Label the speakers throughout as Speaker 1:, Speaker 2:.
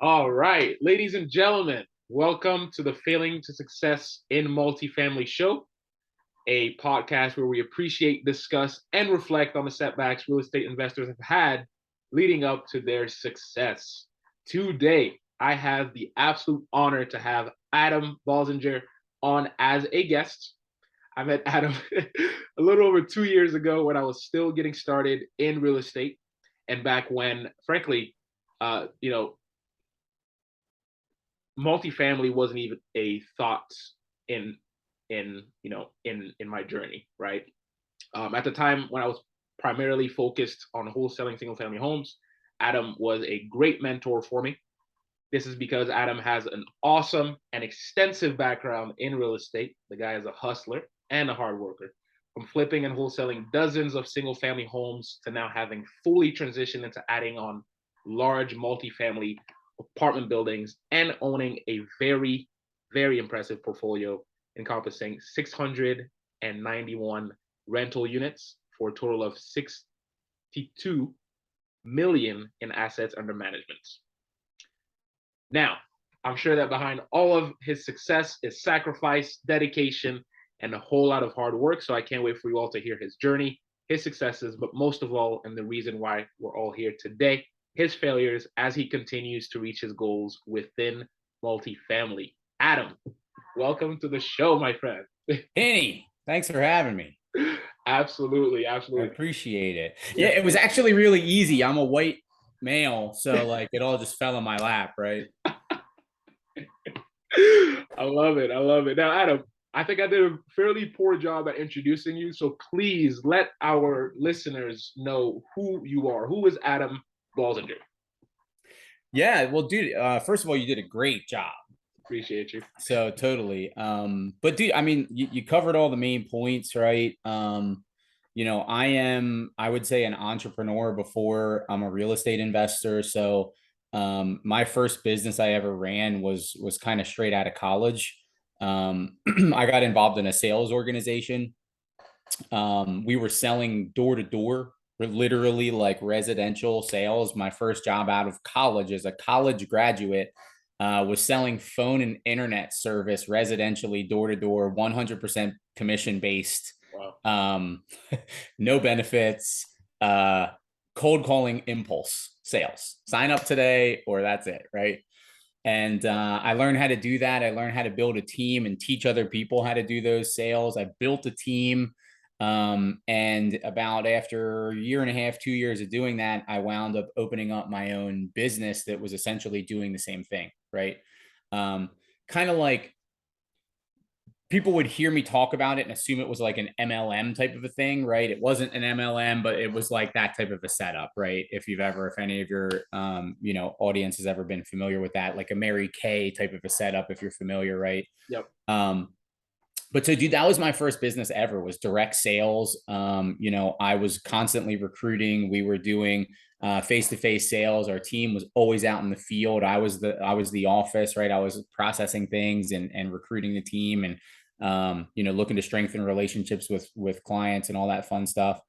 Speaker 1: All right, ladies and gentlemen, welcome to the Failing to Success in Multifamily show, a podcast where we appreciate, discuss, and reflect on the setbacks real estate investors have had leading up to their success. Today, I have the absolute honor to have Adam Balsinger on as a guest. I met Adam a little over 2 years ago when I was still getting started in real estate, and back when, frankly, uh, you know, multifamily wasn't even a thought in in my journey, right? At the time when I was primarily focused on wholesaling single family homes, Adam was a great mentor for me. This is because Adam has an awesome and extensive background in real estate. The guy is a hustler and a hard worker. From flipping and wholesaling dozens of single family homes to now having fully transitioned into adding on large multifamily apartment buildings and owning a very, very impressive portfolio encompassing 691 rental units for a total of 62 million in assets under management. Now, I'm sure that behind all of his success is sacrifice, dedication, and a whole lot of hard work. So I can't wait for you all to hear his journey, his successes, but most of all, and the reason why we're all here today, his failures as he continues to reach his goals within multifamily. Adam, welcome to the show, my friend.
Speaker 2: Penny, thanks for having me.
Speaker 1: Absolutely,
Speaker 2: I
Speaker 1: absolutely.
Speaker 2: appreciate it. Yeah,
Speaker 1: Yeah.
Speaker 2: it was actually really easy. I'm a white male, so like it all just fell in my lap, right?
Speaker 1: I love it. I love it. Now, Adam, I think I did a fairly poor job at introducing you. So please let our listeners know who you are. Who is Adam Balsinger?
Speaker 2: Yeah, well, dude, first of all, you did a great job.
Speaker 1: Appreciate you.
Speaker 2: So totally. But dude, I mean, you covered all the main points, right? I would say an entrepreneur before I'm a real estate investor. So my first business I ever ran was kind of straight out of college. I got involved in a sales organization. We were selling door to door, literally like residential sales. My first job out of college as a college graduate was selling phone and internet service residentially, door to door, 100% commission based,
Speaker 1: Wow.
Speaker 2: um, no benefits, cold calling impulse sales. Sign up today or that's it, right? And I learned how to do that. I learned how to build a team and teach other people how to do those sales. I built a team. And about after a year and a half, 2 years of doing that, I wound up opening up my own business that was essentially doing the same thing, right? Um, Kind of like people would hear me talk about it and assume it was like an MLM type of a thing, right? It wasn't an MLM, but it was like that type of a setup, right? If any of your, audience has ever been familiar with that, like a Mary Kay type of a setup, if you're familiar, right?
Speaker 1: Yep.
Speaker 2: Um, but so dude, that was my first business ever, was direct sales. I was constantly recruiting. We were doing face-to-face sales. Our team was always out in the field. I was the office, right? I was processing things and recruiting the team and looking to strengthen relationships with clients and all that fun stuff.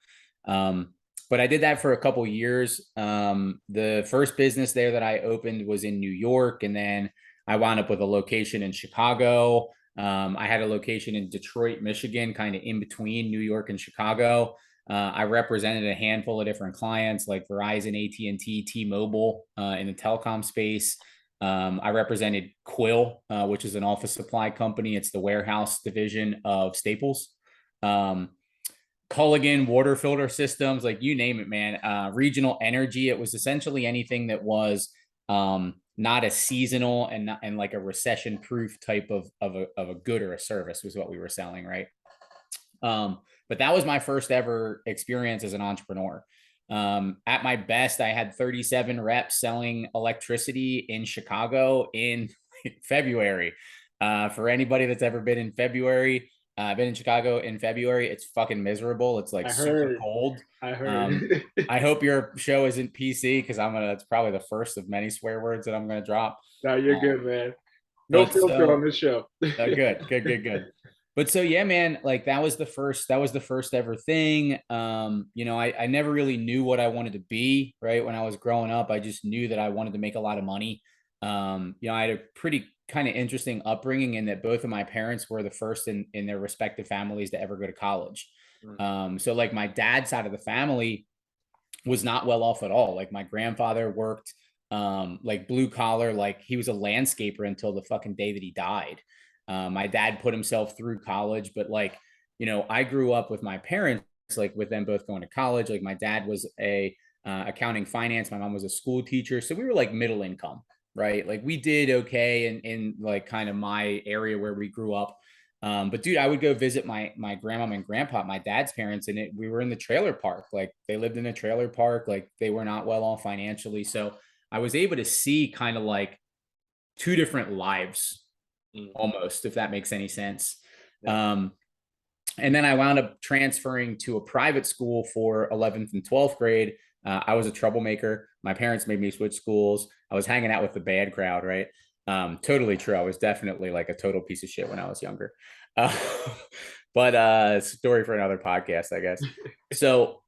Speaker 2: But I did that for a couple of years. The first business there that I opened was in New York, and then I wound up with a location in Chicago. I had a location in Detroit, Michigan, kind of in between New York and Chicago. I represented a handful of different clients like Verizon, AT&T, T-Mobile in the telecom space. I represented Quill, which is an office supply company. It's the warehouse division of Staples. Um, Culligan water filter systems, like you name it, man. Regional energy. It was essentially anything that was not a seasonal and like a recession proof type of a good or a service was what we were selling, right? But that was my first ever experience as an entrepreneur. At my best, I had 37 reps selling electricity in Chicago in February. For anybody that's ever been in February, I've been in Chicago in February. It's fucking miserable. It's like
Speaker 1: I
Speaker 2: super
Speaker 1: heard.
Speaker 2: cold.
Speaker 1: I
Speaker 2: Um,
Speaker 1: heard.
Speaker 2: I hope your show isn't PC because that's probably the first of many swear words that I'm gonna drop.
Speaker 1: No, you're
Speaker 2: Um,
Speaker 1: good, man. No
Speaker 2: but
Speaker 1: filter on
Speaker 2: so
Speaker 1: this show.
Speaker 2: good, good, good, good. But so yeah, man, like that was the first ever thing. I never really knew what I wanted to be, right? When I was growing up, I just knew that I wanted to make a lot of money. I had a pretty kind of interesting upbringing in that both of my parents were the first in their respective families to ever go to college.
Speaker 1: Mm.
Speaker 2: So like my dad's side of the family was not well off at all. Like my grandfather worked like blue collar, like he was a landscaper until the fucking day that he died. My dad put himself through college, but like, I grew up with my parents, like with them both going to college. Like my dad was a accounting finance, my mom was a school teacher. So we were like middle income, right? Like we did okay in like kind of my area where we grew up. But dude, I would go visit my grandma and grandpa, my dad's parents, and we were in the trailer park. Like they lived in a trailer park, like they were not well off financially. So I was able to see kind of like two different lives
Speaker 1: Mm.
Speaker 2: almost, if that makes any sense.
Speaker 1: Yeah.
Speaker 2: Um, and then I wound up transferring to a private school for 11th and 12th grade. I was a troublemaker. My parents made me switch schools. I was hanging out with the bad crowd, right? Totally true. I was definitely like a total piece of shit when I was younger. Uh, but story for another podcast, I guess. So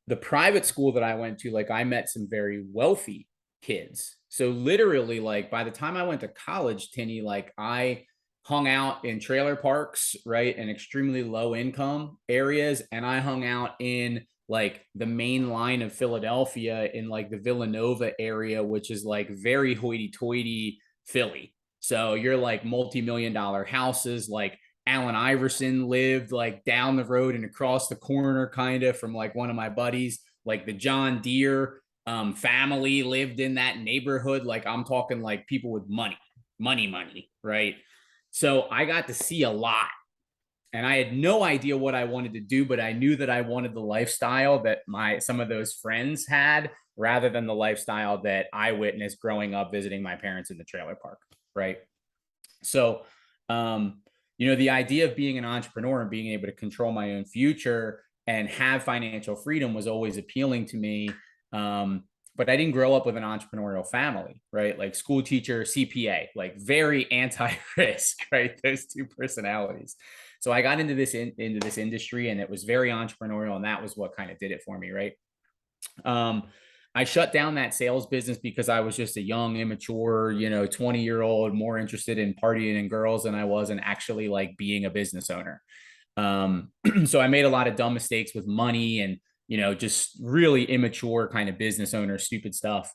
Speaker 2: the private school that I went to, like I met some very wealthy kids. So literally, like by the time I went to college, Tinny, like I hung out in trailer parks, right, in extremely low income areas, and I hung out in like the main line of Philadelphia in like the Villanova area, which is like very hoity-toity Philly. So you're like multi-million-dollar houses, like Allen Iverson lived like down the road and across the corner, kind of from like one of my buddies, like the John Deere family lived in that neighborhood. Like I'm talking like people with money, right? So I got to see a lot, and I had no idea what I wanted to do, but I knew that I wanted the lifestyle that some of those friends had rather than the lifestyle that I witnessed growing up visiting my parents in the trailer park, right? So, the idea of being an entrepreneur and being able to control my own future and have financial freedom was always appealing to me. But I didn't grow up with an entrepreneurial family, right? Like school teacher, CPA, like very anti-risk, right? Those two personalities. So I got into this industry, and it was very entrepreneurial, and that was what kind of did it for me, right? Um, I shut down that sales business because I was just a young, immature, 20-year-old, more interested in partying and girls than I was in actually like being a business owner. So I made a lot of dumb mistakes with money and, just really immature kind of business owner, stupid stuff.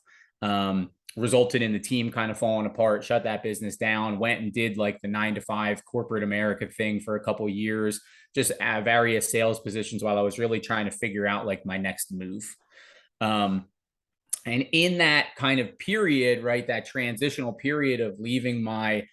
Speaker 2: Resulted in the team kind of falling apart, shut that business down, went and did like the 9 to 5 corporate America thing for a couple of years, just at various sales positions while I was really trying to figure out like my next move. Um, and in that kind of period, right, that transitional period of leaving my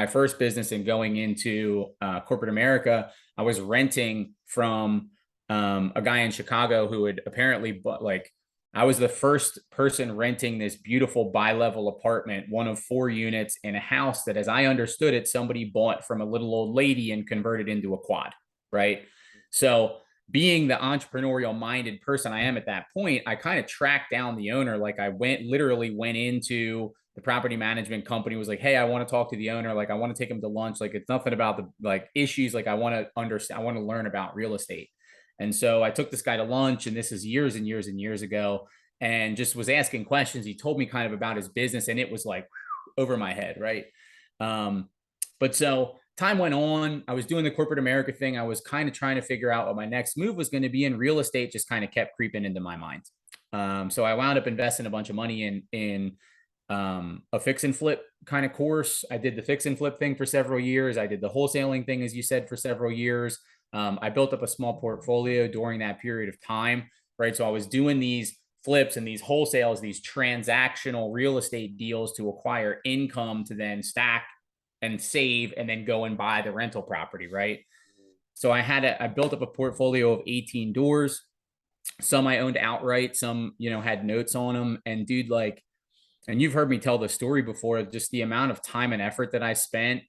Speaker 2: first business and going into corporate America, I was renting from a guy in Chicago who had apparently like I was the first person renting this beautiful bi-level apartment, one of 4 units in a house that, as I understood it, somebody bought from a little old lady and converted into a quad, right? So being the entrepreneurial minded person I am at that point, I kind of tracked down the owner. Like I literally went into the property management company, was like, hey, I want to talk to the owner. Like I want to take him to lunch. Like it's nothing about the like issues. Like I want to understand, I want to learn about real estate. And so I took this guy to lunch, and this is years and years and years ago, and just was asking questions. He told me kind of about his business, and it was like over my head, right? But so time went on. I was doing the corporate America thing. I was kind of trying to figure out what my next move was going to be, and real estate just kind of kept creeping into my mind. So I wound up investing a bunch of money in a fix and flip kind of course. I did the fix and flip thing for several years. I did the wholesaling thing, as you said, for several years. I built up a small portfolio during that period of time, right? So I was doing these flips and these wholesales, these transactional real estate deals to acquire income to then stack and save and then go and buy the rental property, right? So I built up a portfolio of 18 doors. Some I owned outright, some, had notes on them. And dude, like, and you've heard me tell the story before, just the amount of time and effort that I spent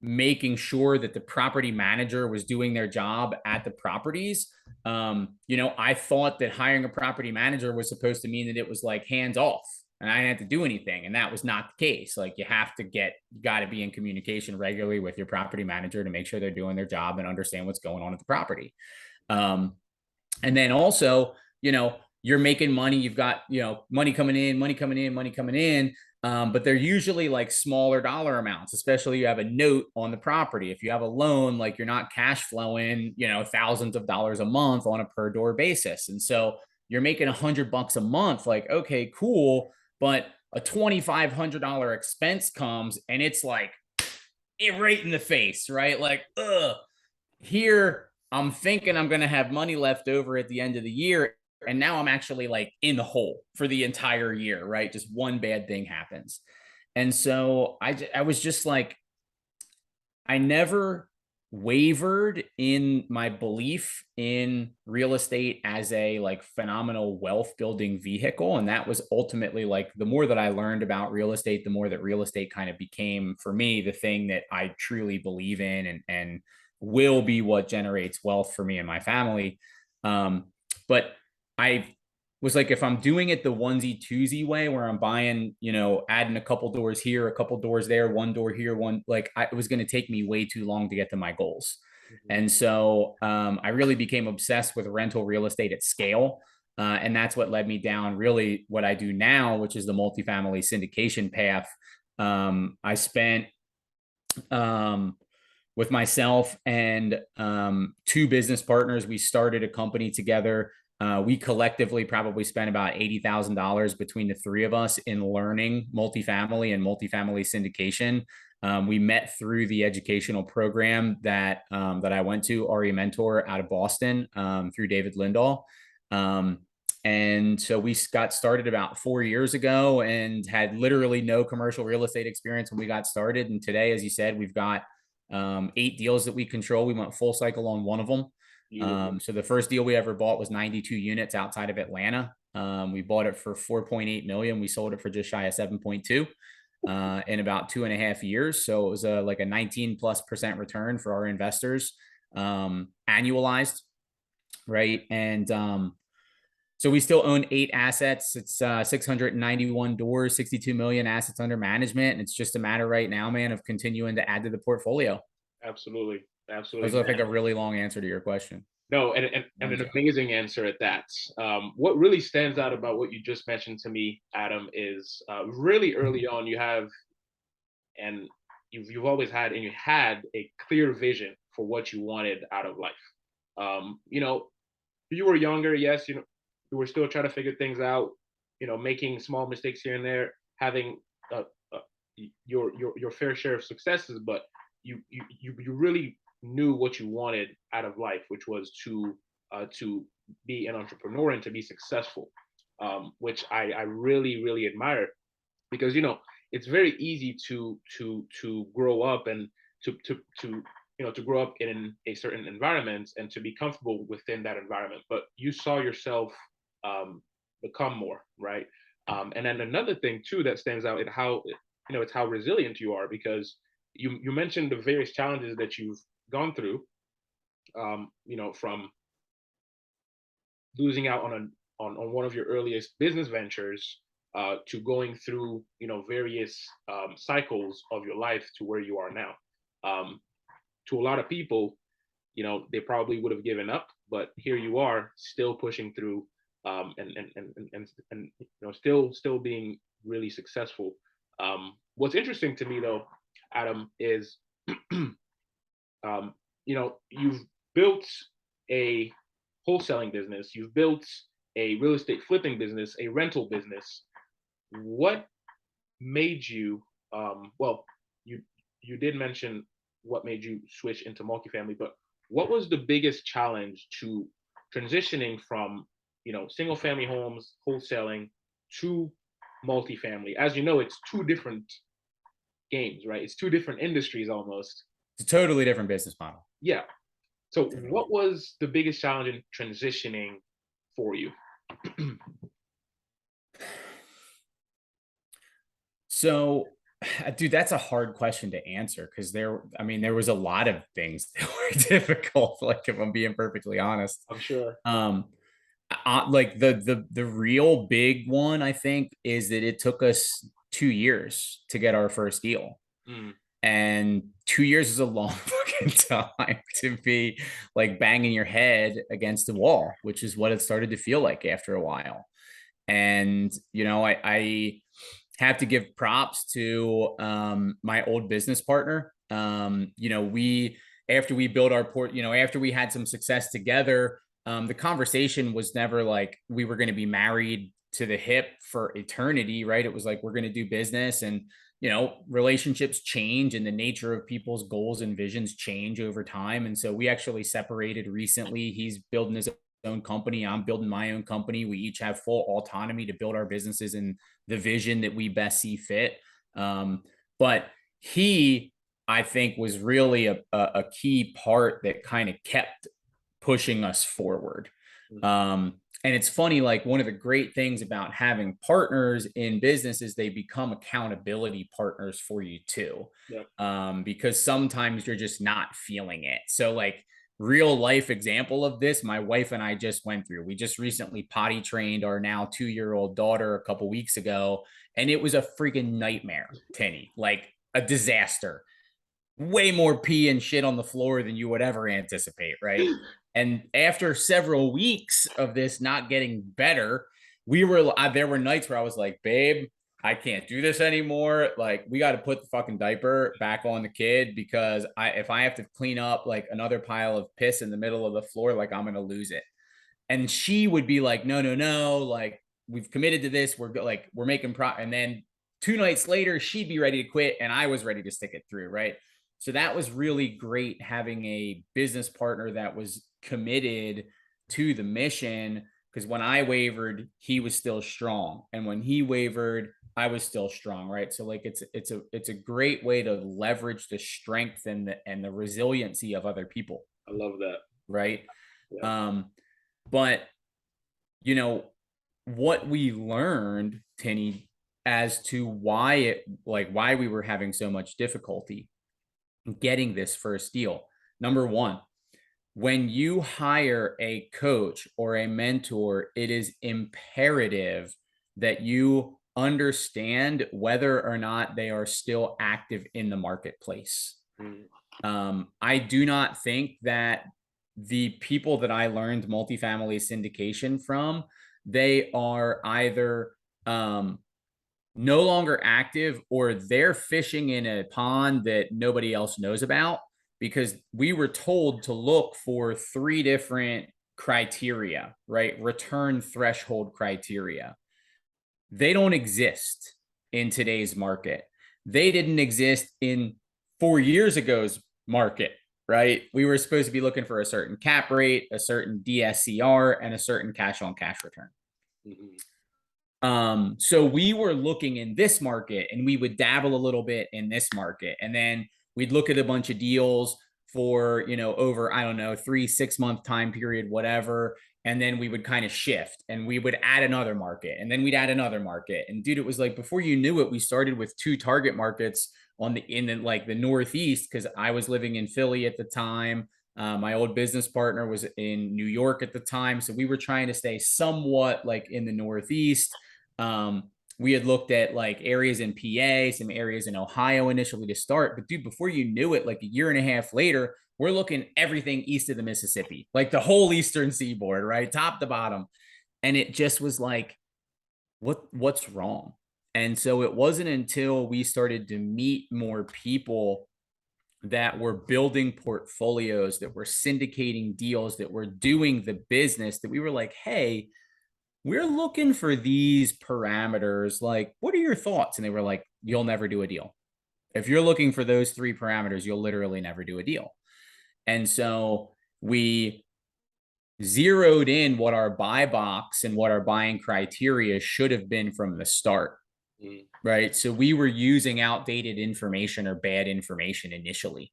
Speaker 2: making sure that the property manager was doing their job at the properties. I thought that hiring a property manager was supposed to mean that it was like hands off and I didn't have to do anything. And that was not the case. Like you got to be in communication regularly with your property manager to make sure they're doing their job and understand what's going on at the property. And then also, you're making money. You've got, money coming in. But they're usually like smaller dollar amounts, especially you have a note on the property. If you have a loan, like you're not cash flowing, thousands of dollars a month on a per door basis. And so you're making $100 a month. Like, okay, cool. But a $2,500 expense comes and it's like it right in the face, right? Like, here I'm thinking I'm going to have money left over at the end of the year. And now I'm actually like in the hole for the entire year, right? Just one bad thing happens. And so I was just like, I never wavered in my belief in real estate as a like phenomenal wealth building vehicle. And that was ultimately like the more that I learned about real estate, the more that real estate kind of became for me the thing that I truly believe in and will be what generates wealth for me and my family. But I was like, if I'm doing it the onesie twosie way where I'm buying, adding a couple doors here, a couple doors there, one door here, one, like it was going to take me way too long to get to my goals.
Speaker 1: Mhm.
Speaker 2: And so I really became obsessed with rental real estate at scale. And that's what led me down really what I do now, which is the multifamily syndication path. I spent with myself and two business partners, we started a company together. We collectively probably spent about $80,000 between the three of us in learning multifamily and multifamily syndication. We met through the educational program that I went to, RE Mentor out of Boston, through David Lindahl. And so we got started about 4 years ago and had literally no commercial real estate experience when we got started. And today, as you said, we've got 8 deals that we control. We went full cycle on one of them. So the first deal we ever bought was 92 units outside of Atlanta. We bought it for 4.8 million. We sold it for just shy of 7.2 in about 2.5 years. So it was like a 19+% return for our investors, annualized, right? And so we still own 8 assets. It's 691 doors, 62 million assets under management. And it's just a matter right now, man, of continuing to add to the portfolio.
Speaker 1: Absolutely.
Speaker 2: That was, I think, a really long answer to your question.
Speaker 1: No, and an amazing answer at that. What really stands out about what you just mentioned to me, Adam, is really early on you have, and you've always had, and you had a clear vision for what you wanted out of life. You were younger, yes, you were still trying to figure things out, making small mistakes here and there, having uh, uh, your fair share of successes, but you really knew what you wanted out of life, which was to be an entrepreneur and to be successful, which I really really admire, because it's very easy to grow up and to grow up in a certain environment and to be comfortable within that environment, but you saw yourself become more, right? And then another thing too that stands out is how it's how resilient you are, because you mentioned the various challenges that you've gone through, from losing out on one of your earliest business ventures, to going through various cycles of your life to where you are now. To a lot of people, they probably would have given up, but here you are still pushing through, and still being really successful. What's interesting to me though, Adam, is you've built a wholesaling business, you've built a real estate flipping business, a rental business. What made you, well, you did mention what made you switch into multifamily, but what was the biggest challenge to transitioning from single family homes, wholesaling, to multifamily? As you know, it's two different games, right? It's two different industries almost.
Speaker 2: It's a totally different business model.
Speaker 1: Yeah. So what was the biggest challenge in transitioning for you?
Speaker 2: So, dude, that's a hard question to answer because there was a lot of things that were difficult. Like, if I'm being perfectly honest,
Speaker 1: I'm sure.
Speaker 2: Like the real big one, I think, is that it took us 2 years to get our first deal.
Speaker 1: Mm.
Speaker 2: And 2 years is a long fucking time to be like banging your head against the wall, which is what it started to feel like after a while. And, I have to give props to my old business partner. After we built our after we had some success together, the conversation was never like we were going to be married to the hip for eternity, right? It was like, we're going to do business, and relationships change and the nature of people's goals and visions change over time. And so we actually separated recently. He's building his own company. I'm building my own company. We each have full autonomy to build our businesses in the vision that we best see fit. But he, I think, was really a key part that kind of kept pushing us forward. And it's funny, like, one of the great things about having partners in business is they become accountability partners for you too.
Speaker 1: Yeah.
Speaker 2: Because sometimes you're just not feeling it. So, like, real life example of this, my wife and I just went through. We just recently potty trained our now 2-year-old daughter a couple weeks ago, and it was a freaking nightmare, Tinny, like a disaster. Way more pee and shit on the floor than you would ever anticipate, right? And after several weeks of this not getting better, there were nights where I was like, babe, I can't do this anymore. Like, we got to put the fucking diaper back on the kid, because if I have to clean up like another pile of piss in the middle of the floor, like, I'm going to lose it. And she would be like, no, no, no. Like, we've committed to this. We're making and then 2 nights later, she'd be ready to quit. And I was ready to stick it through. Right. So that was really great, having a business partner that was committed to the mission, because when I wavered, he was still strong. And when he wavered, I was still strong. Right. So, like, it's a great way to leverage the strength and the resiliency of other people.
Speaker 1: I love that.
Speaker 2: Right.
Speaker 1: Yeah.
Speaker 2: But what we learned, Tinny, as to why we were having so much difficulty getting this first deal. Number one, when you hire a coach or a mentor, it is imperative that you understand whether or not they are still active in the marketplace. I do not think that the people that I learned multifamily syndication from, they are either no longer active, or they're fishing in a pond that nobody else knows about, because we were told to look for 3 different criteria, right? Return threshold criteria. They don't exist in today's market. They didn't exist in 4 years ago's market, right? We were supposed to be looking for a certain cap rate, a certain DSCR, and a certain cash on cash return. So we were looking in this market, and we would dabble a little bit in this market. And then we'd look at a bunch of deals for, over, I don't know, 3-6 month time period, whatever. And then we would kind of shift, and we would add another market, and then we'd add another market. And dude, it was like, before you knew it, we started with 2 target markets in the Northeast, because I was living in Philly at the time. My old business partner was in New York at the time. So we were trying to stay somewhat like in the Northeast. We had looked at like areas in PA, some areas in Ohio initially to start. But dude, before you knew it, like a year and a half later, we're looking everything east of the Mississippi, like the whole Eastern Seaboard, right? Top to bottom. And it just was like, what's wrong? And so it wasn't until we started to meet more people that were building portfolios, that were syndicating deals, that were doing the business, that we were like, hey, we're looking for these parameters. Like, what are your thoughts? And they were like, you'll never do a deal. If you're looking for those 3 parameters, you'll literally never do a deal. And so we zeroed in what our buy box and what our buying criteria should have been from the start. Right. So we were using outdated information or bad information initially.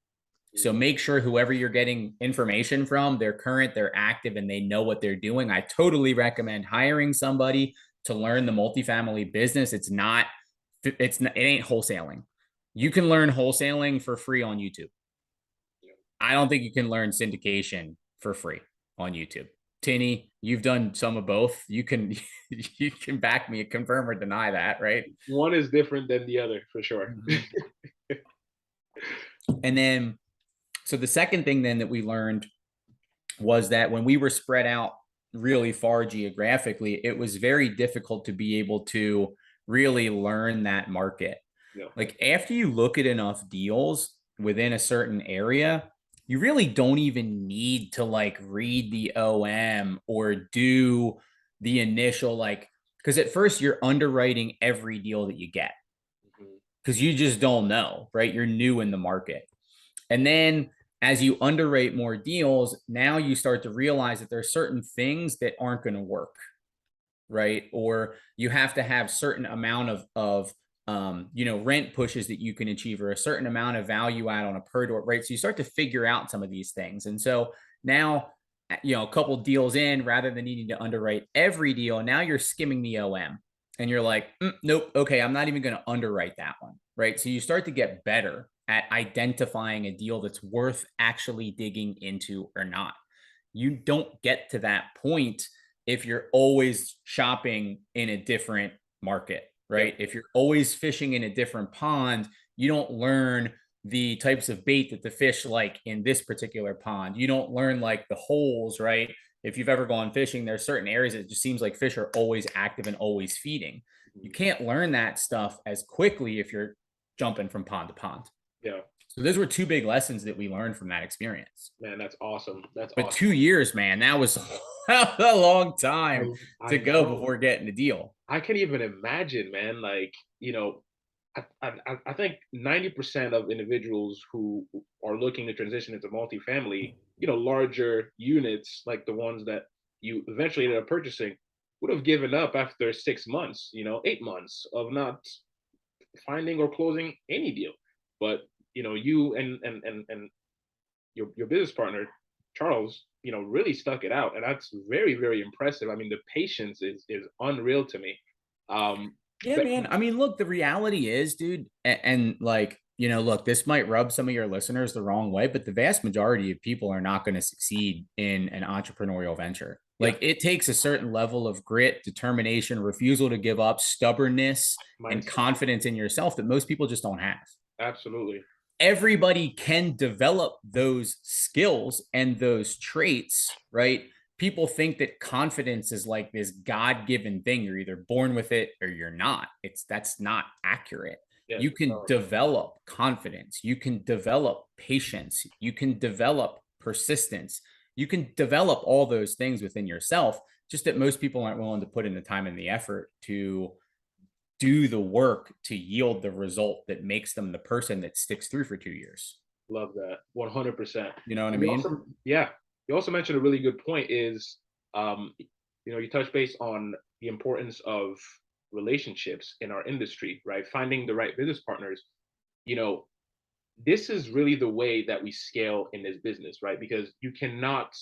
Speaker 2: So make sure whoever you're getting information from, they're current, they're active, and they know what they're doing. I totally recommend hiring somebody to learn the multifamily business. It ain't wholesaling. You can learn wholesaling for free on YouTube. I don't think you can learn syndication for free on YouTube. Tinny, you've done some of both. You can back me, confirm or deny that, right?
Speaker 1: One is different than the other, for sure.
Speaker 2: And then, so the second thing then that we learned was that when we were spread out really far geographically, it was very difficult to be able to really learn that market.
Speaker 1: Yeah.
Speaker 2: Like after you look at enough deals within a certain area, you really don't even need to like read the OM or do the initial like, because at first you're underwriting every deal that you get
Speaker 1: Mhm.
Speaker 2: because you just don't know, right? You're new in the market. And then as you underwrite more deals, now you start to realize that there are certain things that aren't going to work, right? Or you have to have certain amount of rent pushes that you can achieve, or a certain amount of value add on a per door, right? So you start to figure out some of these things. And so now, a couple deals in, rather than needing to underwrite every deal, now you're skimming the OM and you're like, nope, okay, I'm not even going to underwrite that one, right? So you start to get better at identifying a deal that's worth actually digging into or not. You don't get to that point if you're always shopping in a different market,
Speaker 1: Yep.
Speaker 2: right? If you're always fishing in a different pond, you don't learn the types of bait that the fish like in this particular pond. You don't learn like the holes, right? If you've ever gone fishing, there's certain areas that it just seems like fish are always active and always feeding. You
Speaker 1: Mhm.
Speaker 2: can't learn that stuff as quickly if you're jumping from pond to pond.
Speaker 1: Yeah.
Speaker 2: So those were two big lessons that we learned from that experience.
Speaker 1: Man, that's awesome. That's
Speaker 2: But
Speaker 1: awesome.
Speaker 2: 2 years, man, that was a long time
Speaker 1: I
Speaker 2: to go
Speaker 1: know.
Speaker 2: before getting a deal.
Speaker 1: I can't even imagine, man. Like, I think 90% of individuals who are looking to transition into multifamily, larger units like the ones that you eventually ended up purchasing, would have given up after 6 months, 8 months of not finding or closing any deal. But you and your business partner, Charles, really stuck it out, and that's very, very impressive. I mean, the patience is unreal to me. Um,
Speaker 2: Yeah,
Speaker 1: but
Speaker 2: man. I mean, look, the reality is, dude, and like, look, this might rub some of your listeners the wrong way, but the vast majority of people are not going to succeed in an entrepreneurial venture.
Speaker 1: yeah,
Speaker 2: Like, it takes a certain level of grit, determination, refusal to give up, stubbornness, and
Speaker 1: mindset,
Speaker 2: confidence in yourself that most people just don't have.
Speaker 1: absolutely.
Speaker 2: Everybody can develop those skills and those traits, right? People think that confidence is like this God-given thing. You're either born with it or you're not. That's not accurate.
Speaker 1: Yes,
Speaker 2: You can develop confidence, you can develop patience, you can develop persistence, you can develop all those things within yourself, just that most people aren't willing to put in the time and the effort to do the work to yield the result that makes them the person that sticks through for 2 years.
Speaker 1: love that 100%.
Speaker 2: You know what I
Speaker 1: And you
Speaker 2: mean?
Speaker 1: also, yeah, you also mentioned a really good point is, you touch base on the importance of relationships in our industry, right? Finding the right business partners. You know, this is really the way that we scale in this business, right? Because you cannot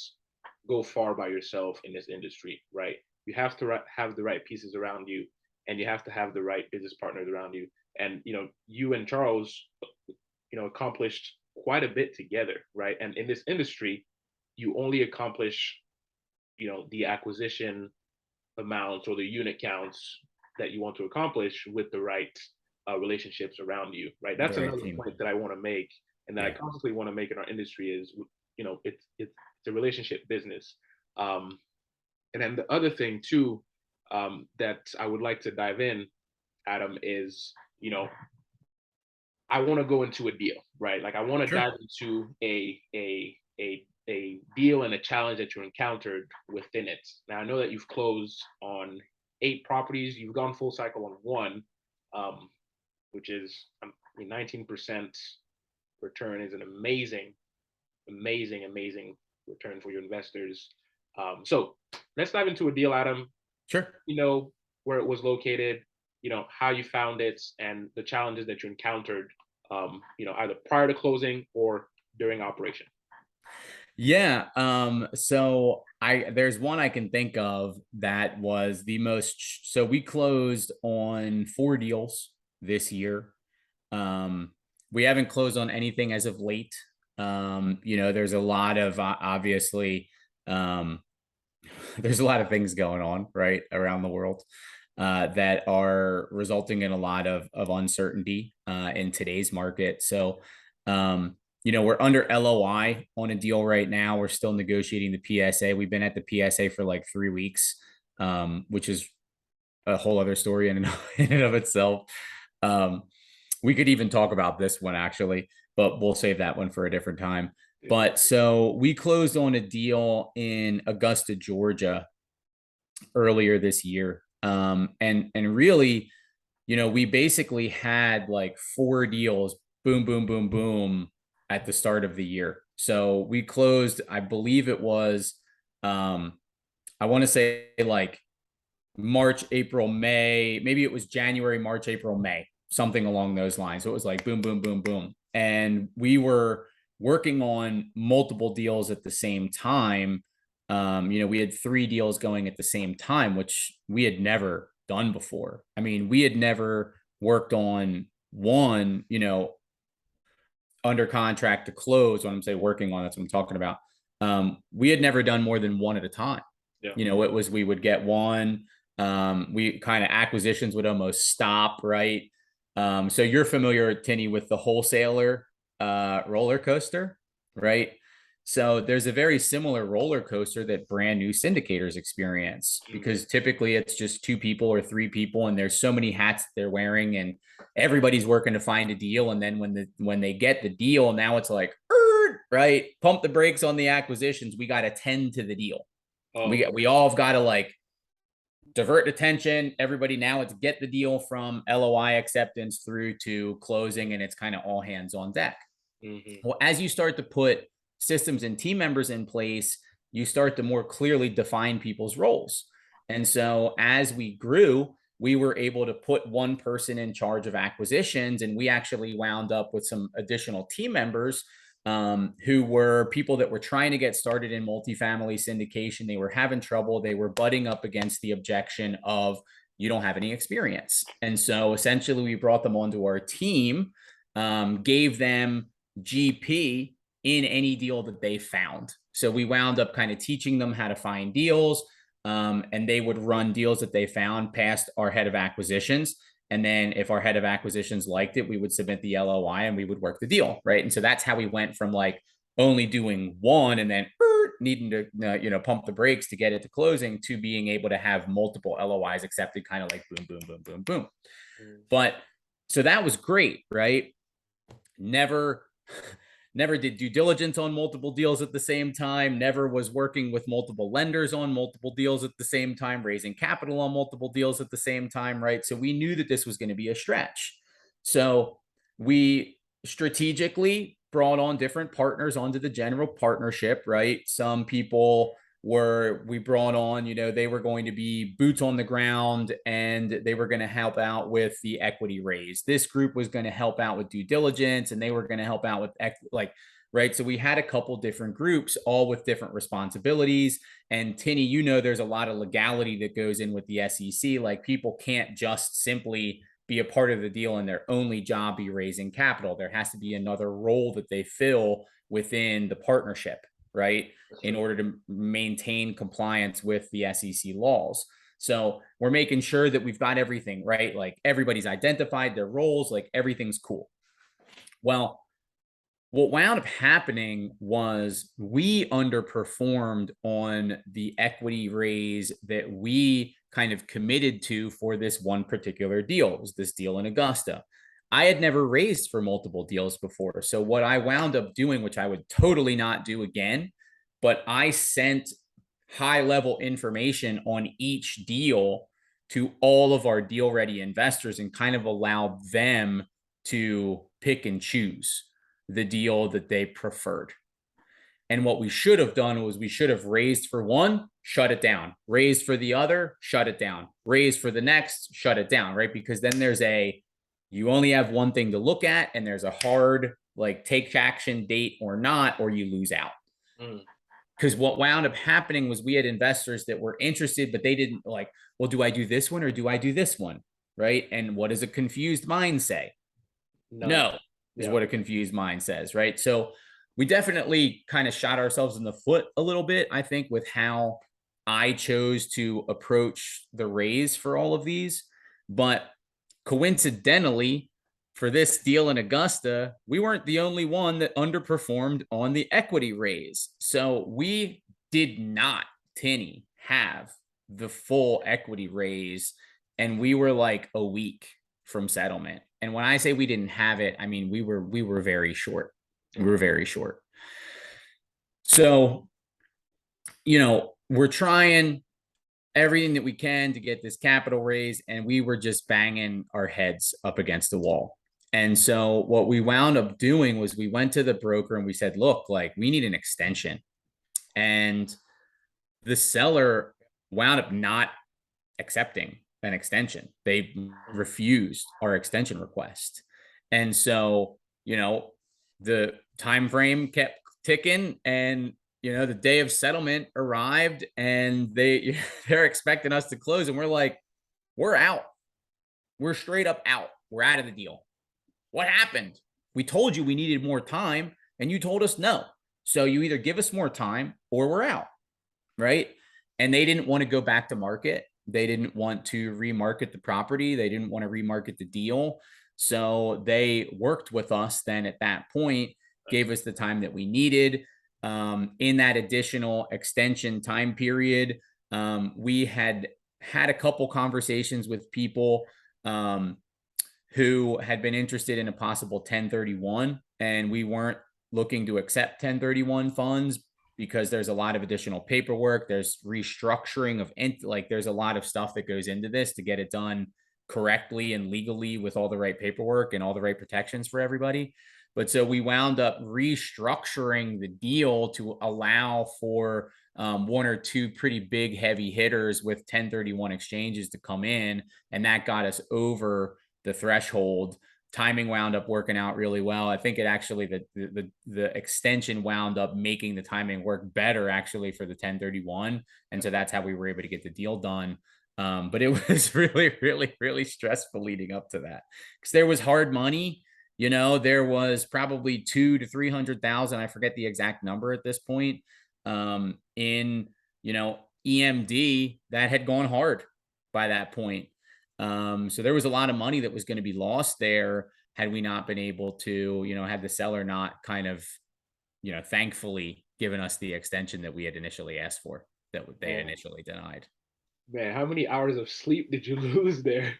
Speaker 1: go far by yourself in this industry, right? You have to have the right pieces around you, and you have to have the right business partners around you. And you and Charles, accomplished quite a bit together, right? And in this industry, you only accomplish, the acquisition amounts or the unit counts that you want to accomplish with the right relationships around you, right? That's
Speaker 2: Very
Speaker 1: another
Speaker 2: team.
Speaker 1: point that I want to make, and that I
Speaker 2: Yeah.
Speaker 1: constantly want to make in our industry is, it's a relationship business. Um, and then the other thing too, that I would like to dive in, Adam, is I want to go into a deal, right? Like I want to
Speaker 2: Sure.
Speaker 1: dive into a deal and a challenge that you encountered within it. Now I know that you've closed on 8 properties. You've gone full cycle on one, um, which is 19% return is an amazing, amazing, amazing return for your investors. So let's dive into a deal, Adam.
Speaker 2: Sure.
Speaker 1: Where it was located, how you found it, and the challenges that you encountered, either prior to closing or during operation.
Speaker 2: Yeah. So there's one I can think of that was the most. So we closed on 4 deals this year. Um, we haven't closed on anything as of late. There's a lot of obviously um there's a lot of things going on right around the world that are resulting in a lot of uncertainty in today's market. So, we're under LOI on a deal right now. We're still negotiating the PSA. We've been at the PSA for like 3 weeks, which is a whole other story in and of itself. Um, we could even talk about this one actually, but we'll save that one for a different time.
Speaker 1: Yeah.
Speaker 2: But so we closed on a deal in Augusta, Georgia earlier this year. And really, we basically had like 4 deals, boom, boom, boom, boom, at the start of the year. So we closed, I believe it was, I want to say like March, April, May. Maybe it was January, March, April, May, something along those lines. So it was like boom, boom, boom, boom. And we were working on multiple deals at the same time. We had 3 deals going at the same time, which we had never done before. I mean, we had never worked on one, under contract to close. When I'm saying working on, that's what I'm talking about. We had never done more than one at a time.
Speaker 1: Yeah.
Speaker 2: It was, we would get one, we kind of, acquisitions would almost stop, right? So you're familiar, Tinny, with the wholesaler roller coaster, right? So there's a very similar roller coaster that brand new syndicators experience, because typically it's just 2 people or 3 people, and there's so many hats they're wearing, and everybody's working to find a deal. And then when they get the deal, now it's like, right, pump the brakes on the acquisitions. We got to tend to the deal.
Speaker 1: Oh.
Speaker 2: We all have got to like divert attention. Everybody now, it's get the deal from LOI acceptance through to closing, and it's kind of all hands on deck. Well, as you start to put systems and team members in place, you start to more clearly define people's roles. And so as we grew, we were able to put one person in charge of acquisitions, and we actually wound up with some additional team members who were people that were trying to get started in multifamily syndication. They were having trouble. They were butting up against the objection of, you don't have any experience. And so essentially we brought them onto our team, gave them GP in any deal that they found. So we wound up kind of teaching them how to find deals, and they would run deals that they found past our head of acquisitions. And then if our head of acquisitions liked it, we would submit the LOI and we would work the deal, right? And so that's how we went from like only doing one and then needing to pump the brakes to get it to closing, to being able to have multiple LOIs accepted, kind of like boom, boom, boom, boom, boom. But so that was great, right? Never did due diligence on multiple deals at the same time, never was working with multiple lenders on multiple deals at the same time, raising capital on multiple deals at the same time, right? So we knew that this was going to be a stretch. So we strategically brought on different partners onto the general partnership, right? Some people we brought on, they were going to be boots on the ground, and they were going to help out with the equity raise. This group was going to help out with due diligence, and they were going to help out with right. So we had a couple different groups, all with different responsibilities. And Tinny, there's a lot of legality that goes in with the SEC. Like, people can't just simply be a part of the deal and their only job be raising capital. There has to be another role that they fill within the partnership, right, in order to maintain compliance with the SEC laws. So we're making sure that we've got everything right. Like, everybody's identified their roles, like everything's cool. Well, what wound up happening was we underperformed on the equity raise that we kind of committed to for this one particular deal. It was this deal in Augusta. I had never raised for multiple deals before. So what I wound up doing, which I would totally not do again, but I sent high level information on each deal to all of our deal ready investors and kind of allowed them to pick and choose the deal that they preferred. And what we should have done was we should have raised for one, shut it down, raised for the other, shut it down, raised for the next, shut it down, right? Because then you only have one thing to look at, and there's a hard, like, take action date or not, or you lose out. Because what wound up happening was we had investors that were interested, but they didn't like, well, do I do this one or do I do this one? Right. And what does a confused mind say? No, is what a confused mind says, right? So we definitely kind of shot ourselves in the foot a little bit, I think, with how I chose to approach the raise for all of these. But coincidentally, for this deal in Augusta, we weren't the only one that underperformed on the equity raise. So we did not, Tinny, have the full equity raise and we were like a week from settlement. And when I say we didn't have it, I mean, we were very short. We were very short. So, we're trying everything that we can to get this capital raise, and we were just banging our heads up against the wall. And so what we wound up doing was we went to the broker and we said, look, like, we need an extension. And the seller wound up not accepting an extension. They refused our extension request. And so, the time frame kept ticking, and the day of settlement arrived, and they're expecting us to close, and we're like, we're out. We're straight up out. We're out of the deal. What happened? We told you we needed more time, and you told us no. So you either give us more time or we're out, right? And they didn't want to go back to market. They didn't want to remarket the property. They didn't want to remarket the deal. So they worked with us then at that point, gave us the time that we needed. In that additional extension time period, we had a couple conversations with people who had been interested in a possible 1031, and we weren't looking to accept 1031 funds because there's a lot of additional paperwork. There's restructuring of there's a lot of stuff that goes into this to get it done correctly and legally with all the right paperwork and all the right protections for everybody. But so we wound up restructuring the deal to allow for one or two pretty big heavy hitters with 1031 exchanges to come in, and that got us over the threshold. Timing wound up working out really well. I think it actually, the extension wound up making the timing work better actually for the 1031. And so that's how we were able to get the deal done. But it was really, really, really stressful leading up to that, because there was hard money. There was probably 200,000 to 300,000. I forget the exact number at this point. In EMD that had gone hard by that point. So there was a lot of money that was going to be lost there had we not been able to, had the seller not kind of, thankfully given us the extension that we had initially asked for, that they initially denied.
Speaker 1: Man, how many hours of sleep did you lose there?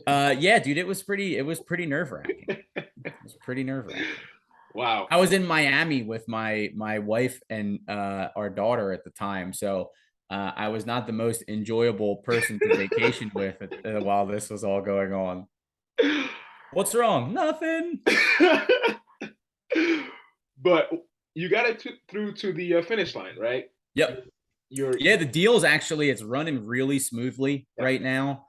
Speaker 2: Yeah, dude, it was pretty nerve-wracking. It was pretty nerve-wracking.
Speaker 1: Wow.
Speaker 2: I was in Miami with my wife and our daughter at the time. So I was not the most enjoyable person to vacation with while this was all going on. What's wrong? Nothing.
Speaker 1: But you got it through to the finish line, right?
Speaker 2: Yep. The deal's actually, it's running really smoothly right now.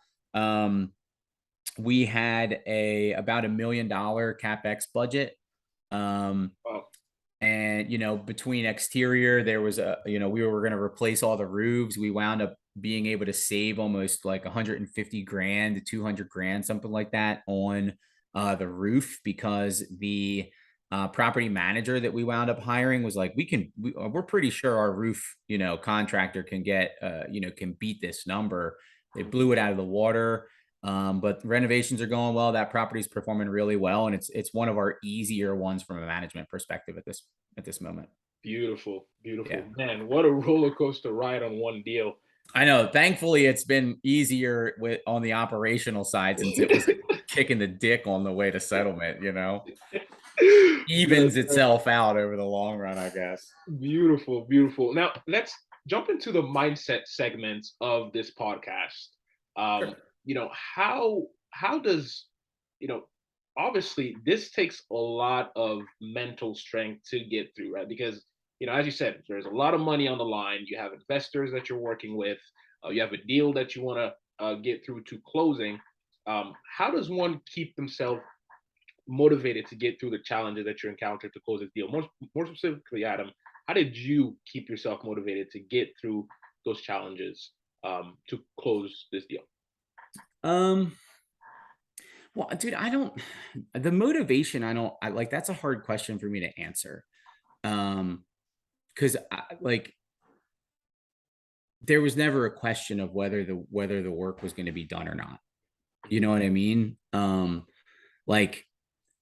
Speaker 2: We had about $1 million CapEx budget. Wow. And between exterior, there was we were going to replace all the roofs. We wound up being able to save almost like 150 grand to 200 grand, something like that, on the roof, because the property manager that we wound up hiring was like, we're pretty sure our roof contractor can get can beat this number. They blew it out of the water. But renovations are going well. That property is performing really well, and it's one of our easier ones from a management perspective at this moment.
Speaker 1: Beautiful. Yeah. Man, what a roller coaster ride on one deal.
Speaker 2: I know. Thankfully, it's been easier on the operational side, since it was kicking the dick on the way to settlement. Evens itself out over the long run, I guess.
Speaker 1: Beautiful. Now let's jump into the mindset segment of this podcast. Sure. How does, obviously this takes a lot of mental strength to get through, right? Because, as you said, there's a lot of money on the line. You have investors that you're working with. You have a deal that you want to get through to closing. How does one keep themselves motivated to get through the challenges that you encounter to close this deal? More specifically, Adam, how did you keep yourself motivated to get through those challenges to close this deal?
Speaker 2: Well, dude, the motivation, that's a hard question for me to answer. Cause there was never a question of whether the work was going to be done or not. You know what I mean? I'm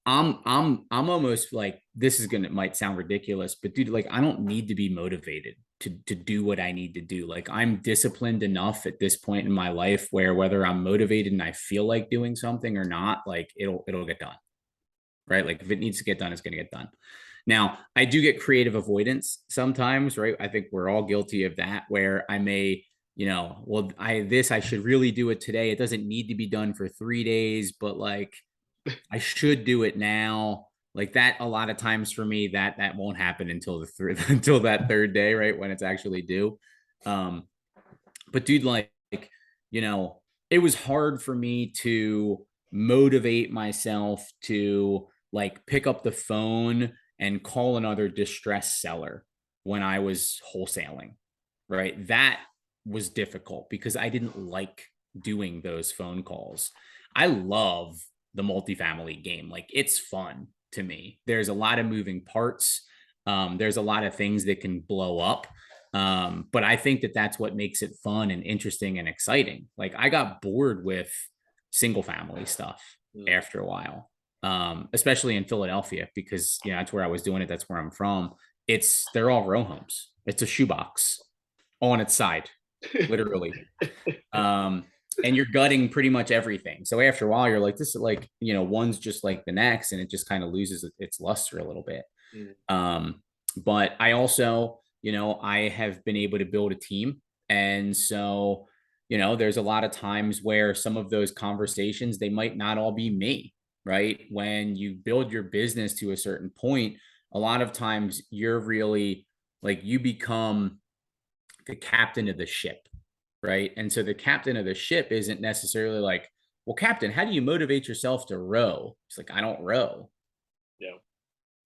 Speaker 2: almost like, might sound ridiculous, but dude, I don't need to be motivated to do what I need to do. Like I'm disciplined enough at this point in my life where whether I'm motivated and I feel like doing something or not, like it'll get done. Right? Like if it needs to get done, it's going to get done. Now, I do get creative avoidance sometimes, right? I think we're all guilty of that where I may, well, I should really do it today. It doesn't need to be done for 3 days, but like I should do it now. Like that, a lot of times for me, that won't happen until until that third day, right? When it's actually due. Um, but dude, you know, it was hard for me to motivate myself to like pick up the phone and call another distressed seller when I was wholesaling, right? That was difficult because I didn't like doing those phone calls. I love the multifamily game. Like it's fun to me. There's a lot of moving parts. There's a lot of things that can blow up. But I think that that's what makes it fun and interesting and exciting. Like I got bored with single family stuff after a while, especially in Philadelphia, because that's where I was doing it. That's where I'm from. They're all row homes. It's a shoebox on its side, literally. And you're gutting pretty much everything. So after a while, you're like, this is like, one's just like the next, and it just kind of loses its luster a little bit. But I also, I have been able to build a team. And so, there's a lot of times where some of those conversations, they might not all be me, right? When you build your business to a certain point, a lot of times you're really like, you become the captain of the ship, right? And so the captain of the ship isn't necessarily like, well, captain, how do you motivate yourself to row? It's like, I don't row.
Speaker 1: Yeah.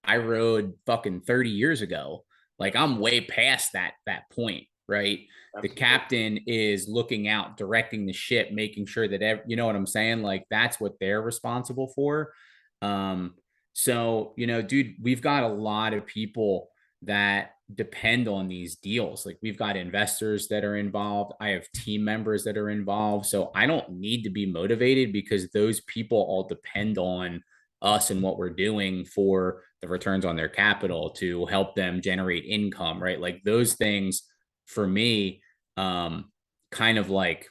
Speaker 2: I rode fucking 30 years ago. Like I'm way past that point, right? Absolutely. The captain is looking out, directing the ship, making sure that you know what I'm saying? Like that's what they're responsible for. So, dude, we've got a lot of people that depend on these deals. Like we've got investors that are involved. I have team members that are involved. So I don't need to be motivated because those people all depend on us and what we're doing for the returns on their capital to help them generate income, right? Like those things for me, kind of like,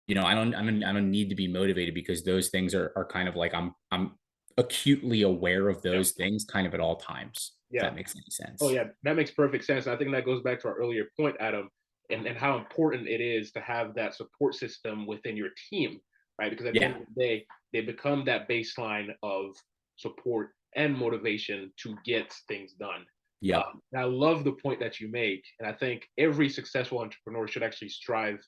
Speaker 2: I don't need to be motivated because those things are kind of like, I'm acutely aware of those things kind of at all times. Yeah. If that makes any sense.
Speaker 1: Oh yeah, that makes perfect sense. I think that goes back to our earlier point, Adam, and how important it is to have that support system within your team, right? Because at the end of the day, they become that baseline of support and motivation to get things done.
Speaker 2: Yeah.
Speaker 1: And I love the point that you make, and I think every successful entrepreneur should actually strive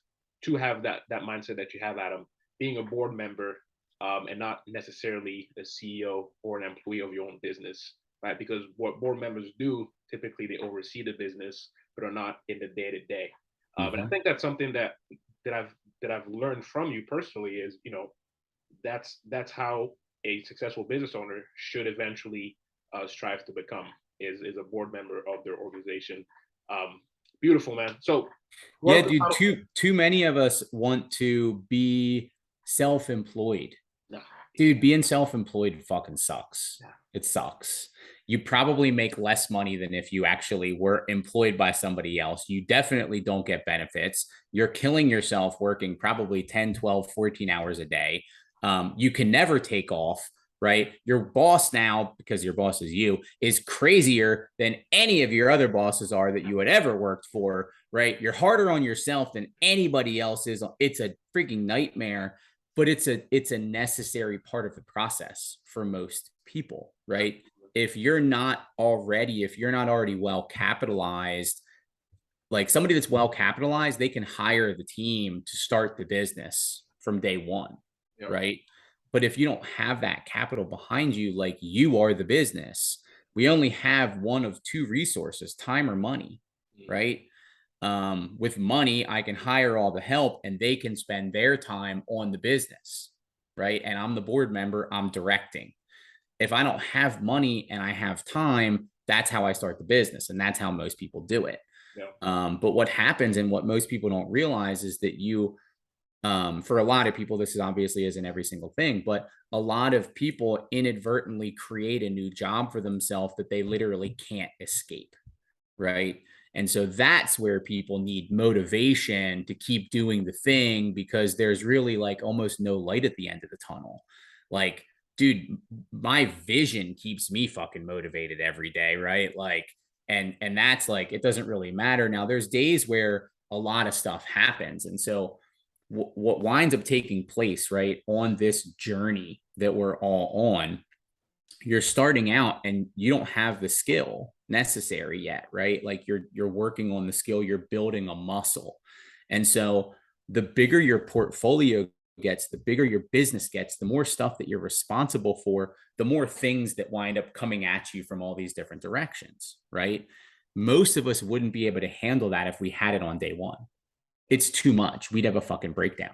Speaker 1: to have that mindset that you have, Adam, being a board member, and not necessarily a CEO or an employee of your own business, right? Because what board members do, typically they oversee the business, but are not in the day to day. And I think that's something that I've learned from you personally is, that's how a successful business owner should eventually strive to become is a board member of their organization. Beautiful, man. So
Speaker 2: yeah, dude, too many of us want to be self-employed.
Speaker 1: No.
Speaker 2: Dude, being self-employed fucking sucks. Yeah. It sucks. You probably make less money than if you actually were employed by somebody else. You definitely don't get benefits. You're killing yourself working probably 10, 12, 14 hours a day. You can never take off, right? Your boss now, because your boss is you, is crazier than any of your other bosses are that you had ever worked for, right? You're harder on yourself than anybody else is. It's a freaking nightmare, but it's a necessary part of the process for most people, right? If you're not already well capitalized, like somebody that's well capitalized, they can hire the team to start the business from day one, right? But if you don't have that capital behind you, like you are the business, we only have one of two resources, time or money, right? With money, I can hire all the help and they can spend their time on the business, right? And I'm the board member, I'm directing. If I don't have money and I have time, that's how I start the business. And that's how most people do it. Yeah. But what happens and what most people don't realize is that for a lot of people, this is obviously isn't every single thing, but a lot of people inadvertently create a new job for themselves that they literally can't escape, right? And so that's where people need motivation to keep doing the thing, because there's really like almost no light at the end of the tunnel. Like, dude, my vision keeps me fucking motivated every day, right? Like, and that's like, it doesn't really matter. Now there's days where a lot of stuff happens. And so what winds up taking place, right, on this journey that we're all on, you're starting out and you don't have the skill necessary yet, right? Like you're working on the skill, you're building a muscle. And so the bigger your portfolio gets, the bigger your business gets, the more stuff that you're responsible for, the more things that wind up coming at you from all these different directions, right? Most of us wouldn't be able to handle that if we had it on day one. It's too much. We'd have a fucking breakdown.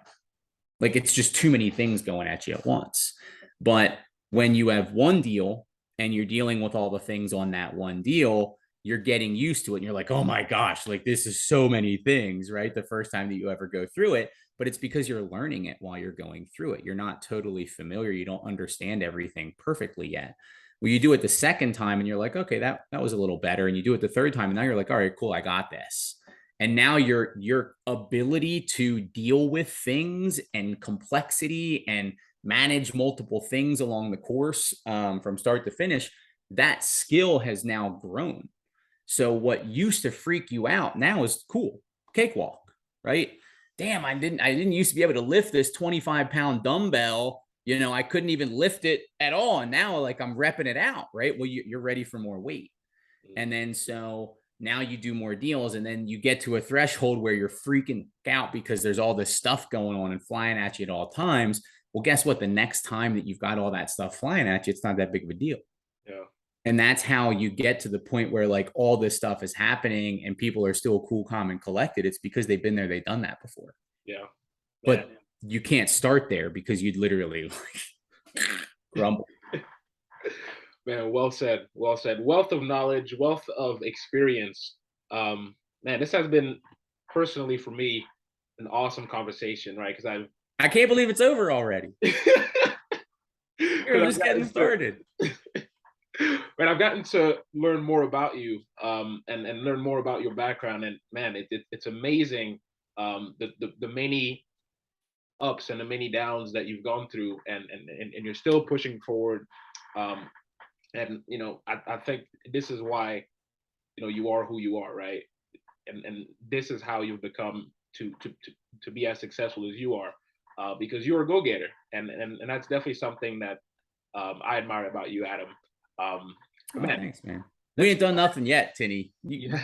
Speaker 2: Like, it's just too many things going at you at once. But when you have one deal and you're dealing with all the things on that one deal, you're getting used to it. And you're like, oh my gosh, like this is so many things, right? The first time that you ever go through it. But it's because you're learning it while you're going through it. You're not totally familiar. You don't understand everything perfectly yet. Well, you do it the second time and you're like, okay, that was a little better. And you do it the third time and now you're like, all right, cool, I got this. And now your ability to deal with things and complexity and manage multiple things along the course, from start to finish, that skill has now grown. So what used to freak you out now is cool, cakewalk, right? Damn, I didn't used to be able to lift this 25-pound dumbbell. You know, I couldn't even lift it at all. And now like I'm repping it out, right? Well, you're ready for more weight. And then so now you do more deals, and then you get to a threshold where you're freaking out because there's all this stuff going on and flying at you at all times. Well, guess what? The next time that you've got all that stuff flying at you, it's not that big of a deal.
Speaker 1: Yeah.
Speaker 2: And that's how you get to the point where like all this stuff is happening and people are still cool, calm, and collected. It's because they've been there, they've done that before.
Speaker 1: Yeah. Man.
Speaker 2: But you can't start there because you'd literally like grumble.
Speaker 1: Man, well said. Well said. Wealth of knowledge, wealth of experience. Man, this has been personally for me an awesome conversation, right? Because
Speaker 2: I can't believe it's over already. We're just getting started.
Speaker 1: But I've gotten to learn more about you, and learn more about your background. And man, it's amazing, the many ups and the many downs that you've gone through, and you're still pushing forward. And you know, I think this is why, you know, you are who you are, right? And this is how you've become to be as successful as you are, because you're a go-getter, and that's definitely something that I admire about you, Adam. Man,
Speaker 2: thanks, man. We ain't done nothing yet, Tinny.
Speaker 1: A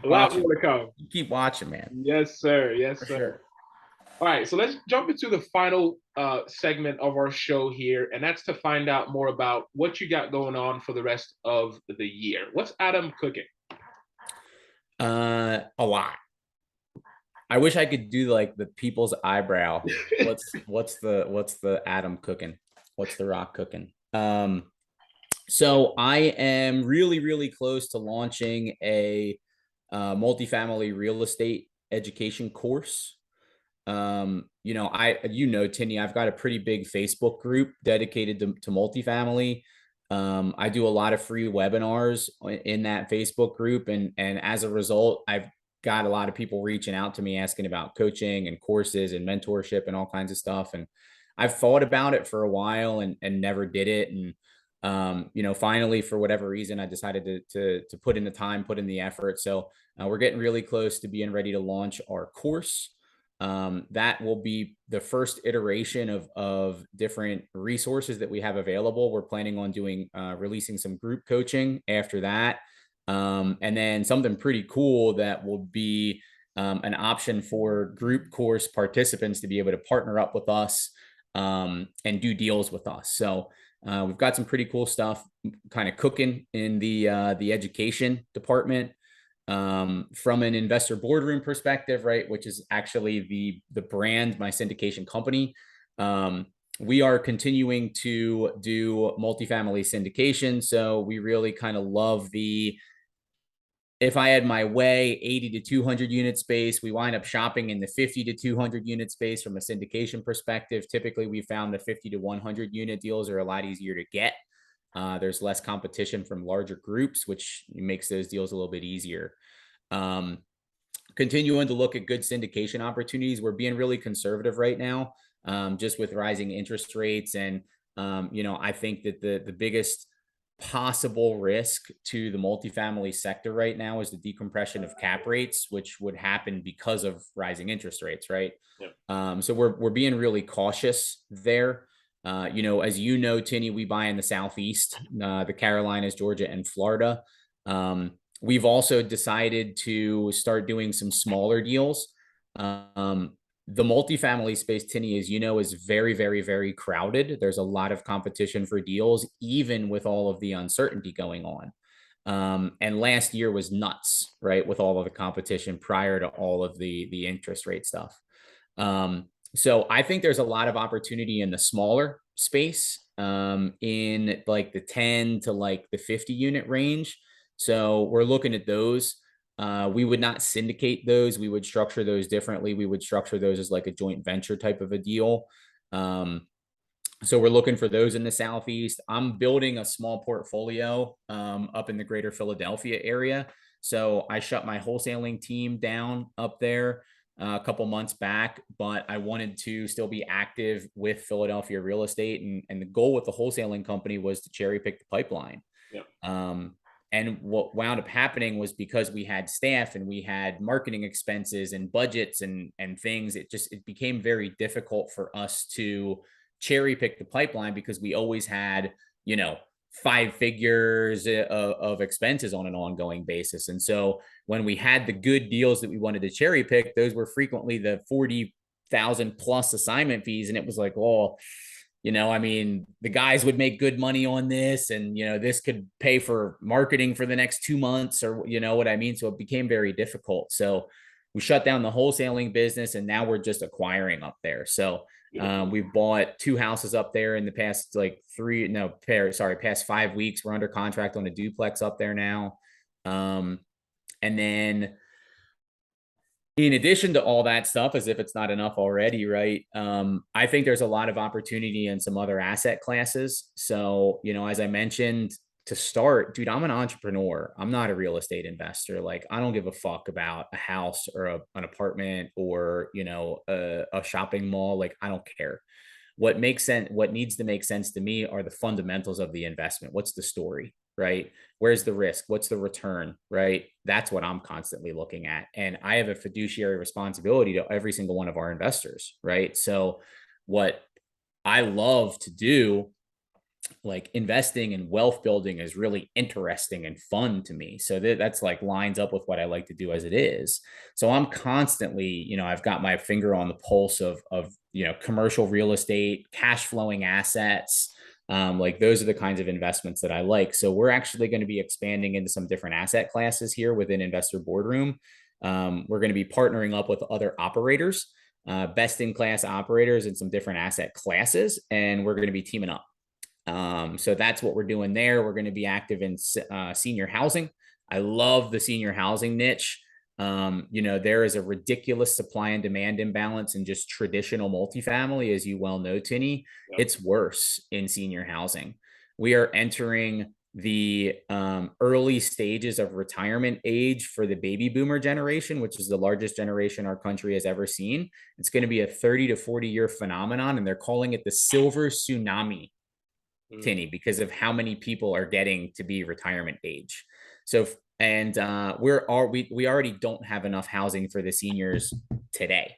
Speaker 1: lot more to come.
Speaker 2: You keep watching, man.
Speaker 1: Yes, sir. Yes,
Speaker 2: For
Speaker 1: sir.
Speaker 2: sure.
Speaker 1: All right, so let's jump into the final segment of our show here, and that's to find out more about what you got going on for the rest of the year. What's Adam cooking?
Speaker 2: A lot. I wish I could do like the people's eyebrow. What's the Adam cooking? What's the Rock cooking? So I am really, really close to launching a multifamily real estate education course. Tinny, I've got a pretty big Facebook group dedicated to multifamily. I do a lot of free webinars in that Facebook group. And as a result, I've got a lot of people reaching out to me asking about coaching and courses and mentorship and all kinds of stuff. And I've thought about it for a while and never did it. And, finally, for whatever reason, I decided to put in the time, put in the effort. So we're getting really close to being ready to launch our course. That will be the first iteration of different resources that we have available. We're planning on releasing some group coaching after that. And then something pretty cool that will be an option for group course participants to be able to partner up with us and do deals with us. So we've got some pretty cool stuff kind of cooking in the education department. From an investor boardroom perspective, right, which is actually the brand, my syndication company. We are continuing to do multifamily syndication. So we really kind of love if I had my way, 80 to 200 unit space. We wind up shopping in the 50 to 200 unit space from a syndication perspective. Typically, we found the 50 to 100 unit deals are a lot easier to get. There's less competition from larger groups, which makes those deals a little bit easier. Um, Continuing to look at good syndication opportunities. We're being really conservative right now, just with rising interest rates. And, I think that the biggest possible risk to the multifamily sector right now is the decompression of cap rates, which would happen because of rising interest rates, right?
Speaker 1: Yep.
Speaker 2: So we're being really cautious there. As you know, Tinny, we buy in the Southeast, the Carolinas, Georgia, and Florida. We've also decided to start doing some smaller deals. The multifamily space, Tinny, as you know, is very, very, very crowded. There's a lot of competition for deals, even with all of the uncertainty going on. And last year was nuts, right? With all of the competition prior to all of the interest rate stuff. So I think there's a lot of opportunity in the smaller space, in like the 10 to like the 50 unit range. So we're looking at those. We would not syndicate those. We would structure those differently. We would structure those as like a joint venture type of a deal. So we're looking for those in the Southeast. I'm building a small portfolio up in the greater Philadelphia area. So I shut my wholesaling team down up there a couple months back, but I wanted to still be active with Philadelphia real estate. And the goal with the wholesaling company was to cherry pick the pipeline.
Speaker 1: Yep.
Speaker 2: And what wound up happening was, because we had staff and we had marketing expenses and budgets and things, it became very difficult for us to cherry pick the pipeline, because we always had, 5 figures of expenses on an ongoing basis. And so when we had the good deals that we wanted to cherry pick, those were frequently the 40,000 plus assignment fees. And it was like, well, I mean, the guys would make good money on this, and, this could pay for marketing for the next 2 months, or, what I mean? So it became very difficult. So we shut down the wholesaling business, and now we're just acquiring up there. So we've bought 2 houses up there in the past, like past 5 weeks. We're under contract on a duplex up there now. And then, in addition to all that stuff, as if it's not enough already, right? I think there's a lot of opportunity in some other asset classes. So, as I mentioned to start, dude, I'm an entrepreneur. I'm not a real estate investor. Like, I don't give a fuck about a house or an apartment, or, a shopping mall. Like, I don't care. What makes sense, what needs to make sense to me, are the fundamentals of the investment. What's the story, right? Where's the risk? What's the return, right? That's what I'm constantly looking at. And I have a fiduciary responsibility to every single one of our investors, right? So what I love to do, like investing and wealth building, is really interesting and fun to me. So that's like lines up with what I like to do as it is. So I'm constantly, I've got my finger on the pulse of commercial real estate, cash flowing assets. Like, those are the kinds of investments that I like. So we're actually going to be expanding into some different asset classes here within Investor Boardroom. We're going to be partnering up with other operators, best in class operators in some different asset classes, and we're going to be teaming up. So that's what we're doing there. We're going to be active in senior housing. I love the senior housing niche. There is a ridiculous supply and demand imbalance in just traditional multifamily, as you well know, Tinny.
Speaker 1: Yep.
Speaker 2: It's worse in senior housing. We are entering the early stages of retirement age for the baby boomer generation, which is the largest generation our country has ever seen. It's going to be a 30 to 40-year phenomenon, and they're calling it the silver tsunami, Tinny, because of how many people are getting to be retirement age. So, and we already don't have enough housing for the seniors today.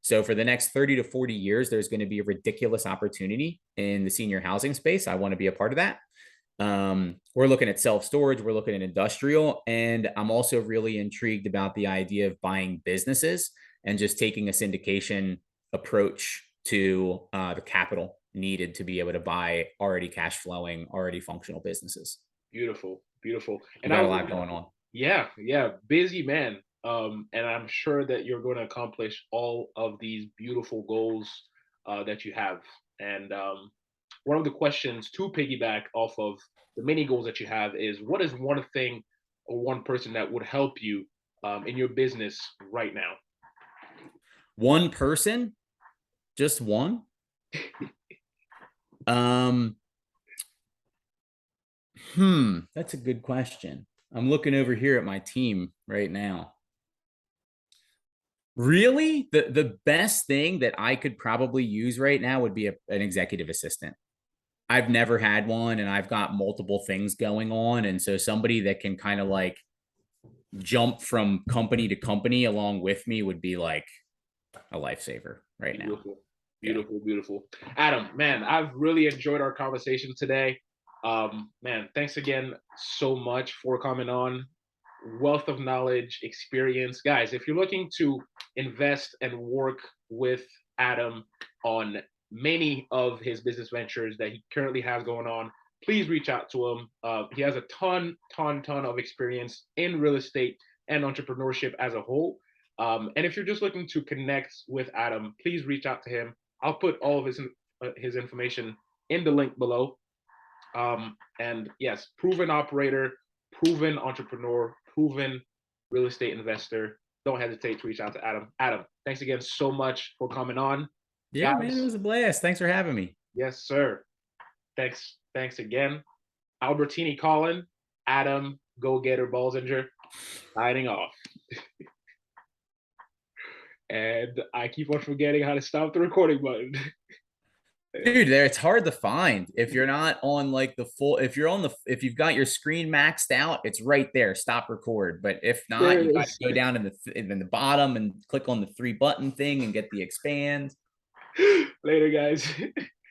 Speaker 2: So for the next 30 to 40 years, there's going to be a ridiculous opportunity in the senior housing space. I want to be a part of that. We're looking at self-storage, we're looking at industrial, and I'm also really intrigued about the idea of buying businesses and just taking a syndication approach to the capital needed to be able to buy already cash flowing, already functional businesses.
Speaker 1: Beautiful.
Speaker 2: And got a lot going on.
Speaker 1: Yeah, busy man. And I'm sure that you're going to accomplish all of these beautiful goals that you have. And one of the questions to piggyback off of the many goals that you have is, what is one thing or one person that would help you in your business right now?
Speaker 2: One person, just one. That's a good question. I'm looking over here at my team right now. Really, the best thing that I could probably use right now would be an executive assistant. I've never had one, and I've got multiple things going on, and so somebody that can kind of like jump from company to company along with me would be like a lifesaver right now.
Speaker 1: Beautiful,
Speaker 2: Yeah.
Speaker 1: beautiful, beautiful. Adam, man, I've really enjoyed our conversation today. Man, thanks again so much for coming on. Wealth of knowledge, experience. Guys, if you're looking to invest and work with Adam on many of his business ventures that he currently has going on, please reach out to him. He has a ton of experience in real estate and entrepreneurship as a whole. And if you're just looking to connect with Adam, please reach out to him. I'll put all of his information in the link below. And yes, proven operator, proven entrepreneur, proven real estate investor. Don't hesitate to reach out to Adam. Adam, thanks again so much for coming on.
Speaker 2: Yeah, man, it
Speaker 1: Guys,
Speaker 2: was a blast. Thanks for having me.
Speaker 1: yes, sir. Thanks again. Albertini Colin, Adam Go Getter Balsinger, signing off. And I keep on forgetting how to stop the recording button.
Speaker 2: Dude, there it's hard to find if you're not on like the full, if you've got your screen maxed out, it's right there, stop record. But if
Speaker 1: There
Speaker 2: not, you
Speaker 1: it
Speaker 2: got
Speaker 1: is.
Speaker 2: to go down in the bottom and click on the 3 button thing and get the expand.
Speaker 1: Later, guys.